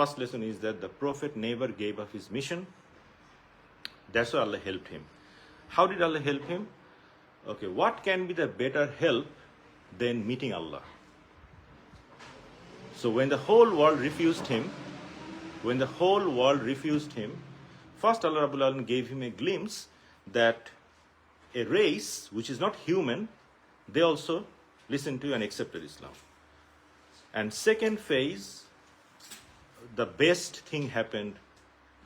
First lesson is that the Prophet never gave up his mission. That's why Allah helped him. How did Allah help him? Okay, what can be the better help than meeting Allah? So when the whole world refused him, first Allah Rabbul Alamin gave him a glimpse that a race which is not human, they also listened to and accepted Islam. And second phase, the best thing happened.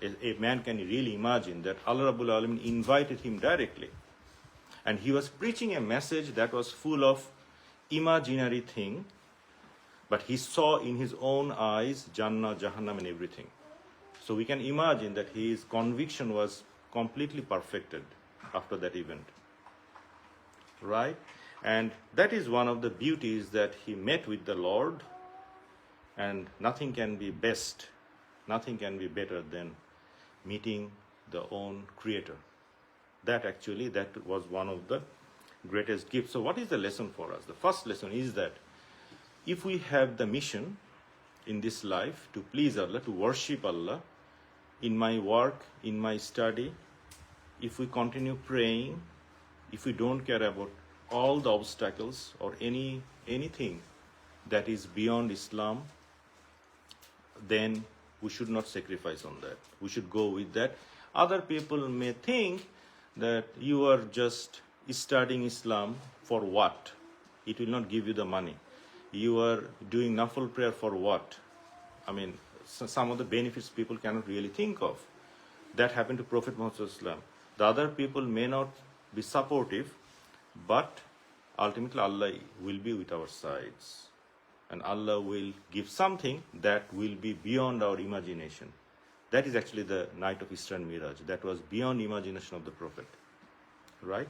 A man can really imagine that Allah Rabbul Alamin invited him directly. And he was preaching a message that was full of imaginary thing, but he saw in his own eyes Jannah, Jahannam and everything. So we can imagine that his conviction was completely perfected after that event. Right? And that is one of the beauties, that he met with the Lord, and nothing can be best, nothing can be better than meeting the own Creator. That was one of the greatest gifts. So what is the lesson for us? The first lesson is that if we have the mission in this life to please Allah, to worship Allah, in my work, in my study, if we continue praying, if we don't care about all the obstacles or anything that is beyond Islam, then we should not sacrifice on that. We should go with that. Other people may think that you are just studying Islam for what? It will not give you the money. You are doing nafil prayer for what? I mean, some of the benefits people cannot really think of. That happened to Prophet Muhammad Sallallahu. The other people may not be supportive, but ultimately Allah will be with our sides. And Allah will give something that will be beyond our imagination. That is actually the night of Isra Miraj. That was beyond imagination of the Prophet. Right?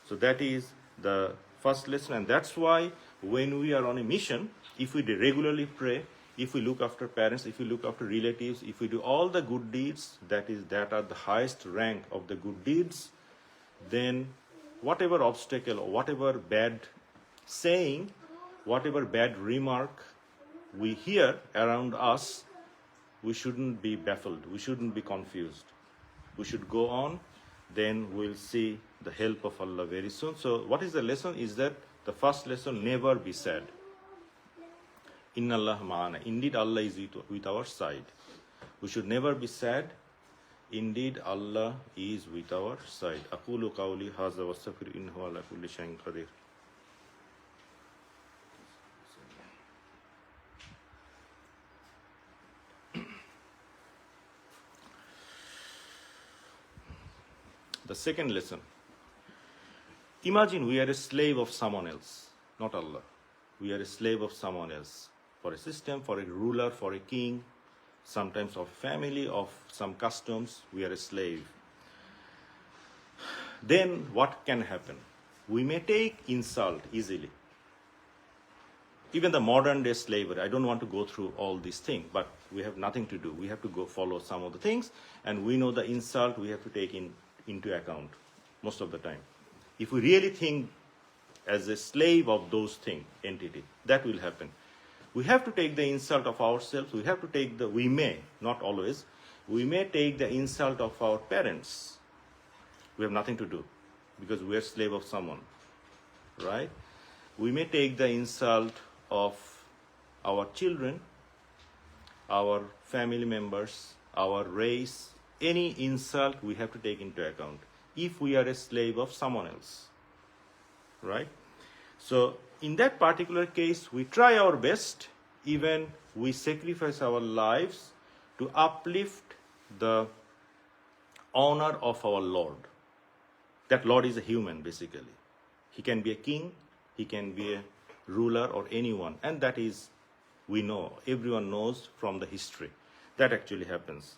So that is the first lesson. And that's why when we are on a mission, if we regularly pray, if we look after parents, if we look after relatives, if we do all the good deeds, that are the highest rank of the good deeds, then whatever obstacle or whatever bad saying, whatever bad remark we hear around us, we shouldn't be baffled. We shouldn't be confused. We should go on. Then we'll see the help of Allah very soon. So what is the lesson? Is that the first lesson, never be sad. Inna Allah ma'ana. Indeed, Allah is with our side. We should never be sad. Indeed, Allah is with our side. Aqulu qawli hadha wa astaghfiru innahu ala kulli shay'in qadir. The second lesson. Imagine we are a slave of someone else, not Allah. We are a slave of someone else. For a system, for a ruler, for a king, sometimes of family, of some customs, we are a slave. Then what can happen? We may take insult easily. Even the modern day slavery, I don't want to go through all these things, but we have nothing to do. We have to go follow some of the things, and we know the insult we have to take into account most of the time. If we really think as a slave of those entity, that will happen. We have to take the insult of ourselves. We may, not always, we may take the insult of our parents. We have nothing to do because we are slave of someone, right? We may take the insult of our children, our family members, our race. Any insult we have to take into account if we are a slave of someone else, right? So in that particular case, we try our best, even we sacrifice our lives to uplift the honor of our Lord. That Lord is a human, basically. He can be a king, he can be a ruler or anyone, and that is, we know, everyone knows from the history. That actually happens,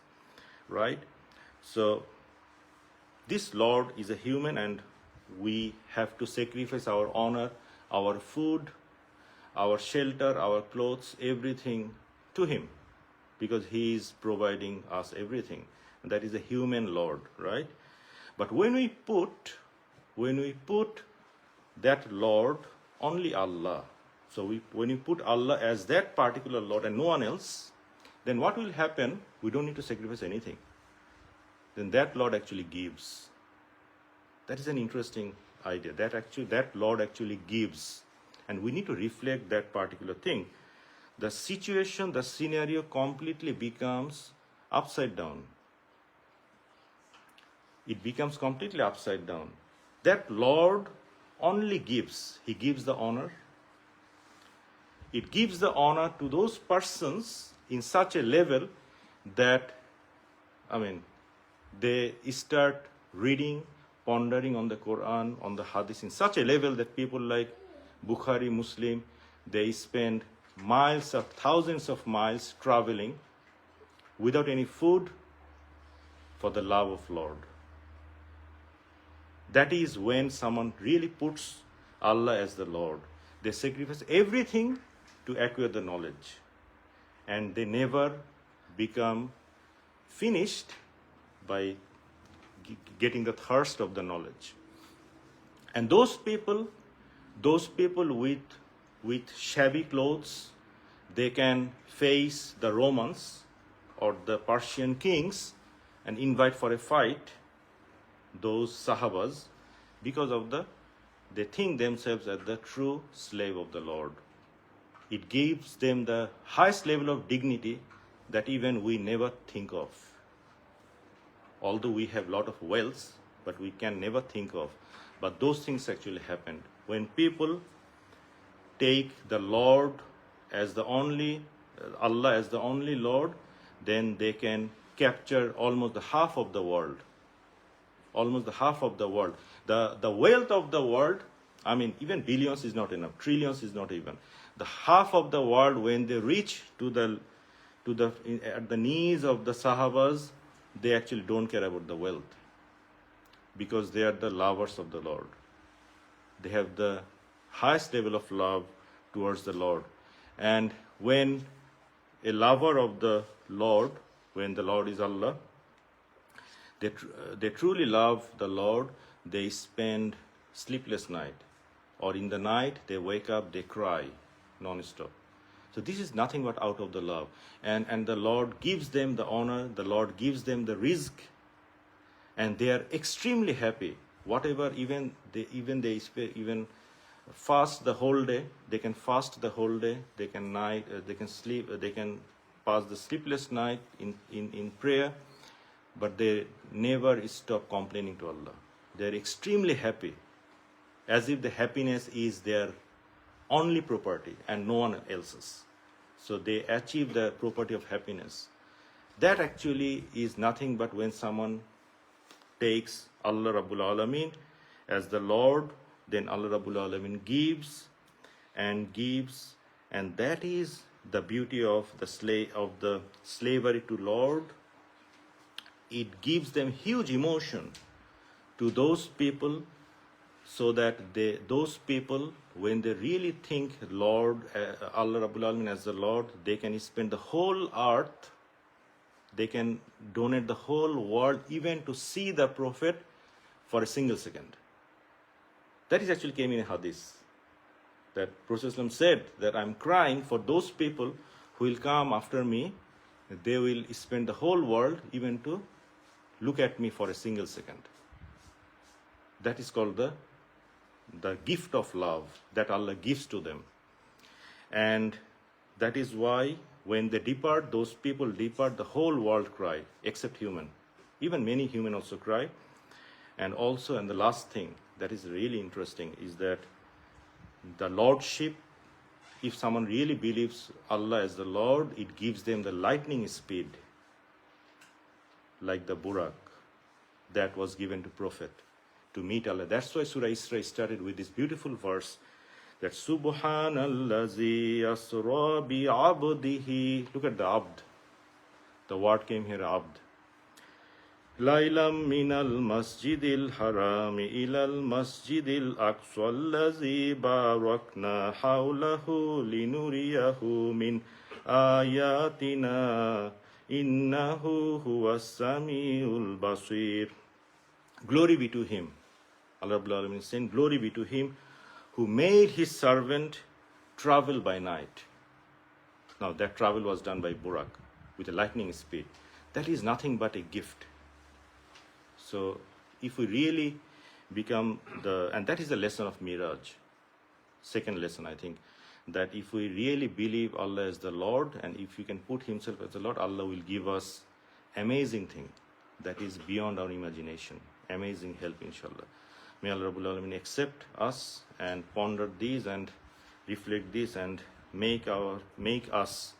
right? So this Lord is a human, and we have to sacrifice our honor, our food, our shelter, our clothes, everything to him, because he is providing us everything. And that is a human Lord, right? But when we put that Lord, only Allah, when we put Allah as that particular Lord and no one else, then what will happen? We don't need to sacrifice anything. Then that Lord actually gives. That is an interesting idea. That Lord actually gives. And we need to reflect that particular thing. The situation, the scenario completely becomes upside down. It becomes completely upside down. That Lord only gives. He gives the honor. It gives the honor to those persons in such a level that, they start reading, pondering on the Quran, on the Hadith in such a level that people like Bukhari, Muslim, they spend thousands of miles traveling without any food for the love of Lord. That is when someone really puts Allah as the Lord. They sacrifice everything to acquire the knowledge. And they never become finished by getting the thirst of the knowledge. And those people with shabby clothes, they can face the Romans or the Persian kings and invite for a fight those Sahabas because of they think themselves as the true slave of the Lord. It gives them the highest level of dignity that even we never think of. Although we have a lot of wealth, but we can never think of. But those things actually happened. When people take the Lord as the only, Allah as the only Lord, then they can capture almost the half of the world. Almost the half of the world. The wealth of the world, even billions is not enough. Trillions is not even. The half of the world, when they reach at the knees of the Sahabas, they actually don't care about the wealth because they are the lovers of the Lord. They have the highest level of love towards the Lord. And when a lover of the Lord, when the Lord is Allah, they truly love the Lord, they spend sleepless night. Or in the night, they wake up, they cry non-stop. So this is nothing but out of the love. And the Lord gives them the honor, the Lord gives them the rizq, and they are extremely happy. Whatever, even fast the whole day, they can fast the whole day, they can sleep, they can pass the sleepless night in prayer, but they never stop complaining to Allah. They are extremely happy, as if the happiness is their only property and no one else's. So they achieve the property of happiness. That actually is nothing but when someone takes Allah Rabbul Alameen as the Lord, then Allah Rabbul Alameen gives, and that is the beauty of the slavery to Lord. It gives them huge emotion to those people, so that those people, when they really think Lord, Allah Rabbul Alameen as the Lord, they can spend the whole earth, they can donate the whole world even to see the Prophet for a single second. That is actually came in a hadith. That Prophet said that I'm crying for those people who will come after me. They will spend the whole world even to look at me for a single second. That is called the gift of love that Allah gives to them. And that is why when they depart, those people depart, the whole world cry, except human. Even many human also cry. And the last thing that is really interesting is that the lordship, if someone really believes Allah as the Lord, it gives them the lightning speed, like the Burak that was given to Prophet to meet Allah. That's why Surah Isra started with this beautiful verse that Subhanallazi asra bi abdihi. Look at the abd. The word came here, abd. Lailam minal masjidil harami ilal masjidil aqsa allazi barakna hawlahu linuriyahu min ayatina innahu huwas samiul basir. Glory be to him. Allah Rabbul Alameen is saying, glory be to him who made his servant travel by night. Now that travel was done by Burak. with a lightning speed, that is nothing but a gift. So if we really become and that is the lesson of Miraj. Second lesson, I think, that if we really believe Allah is the Lord, and if we can put Himself as the Lord, Allah will give us amazing thing that is beyond our imagination. Amazing help, inshallah. May Allah Rabbul Alamin accept us and ponder these and reflect this and make us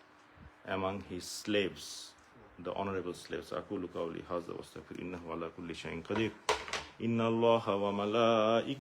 among His slaves, the honorable slaves. Aqulu qawli hadha wa astaghfir innahu ala kulli shay'in qadir. Inna Allaha wa malaikatahu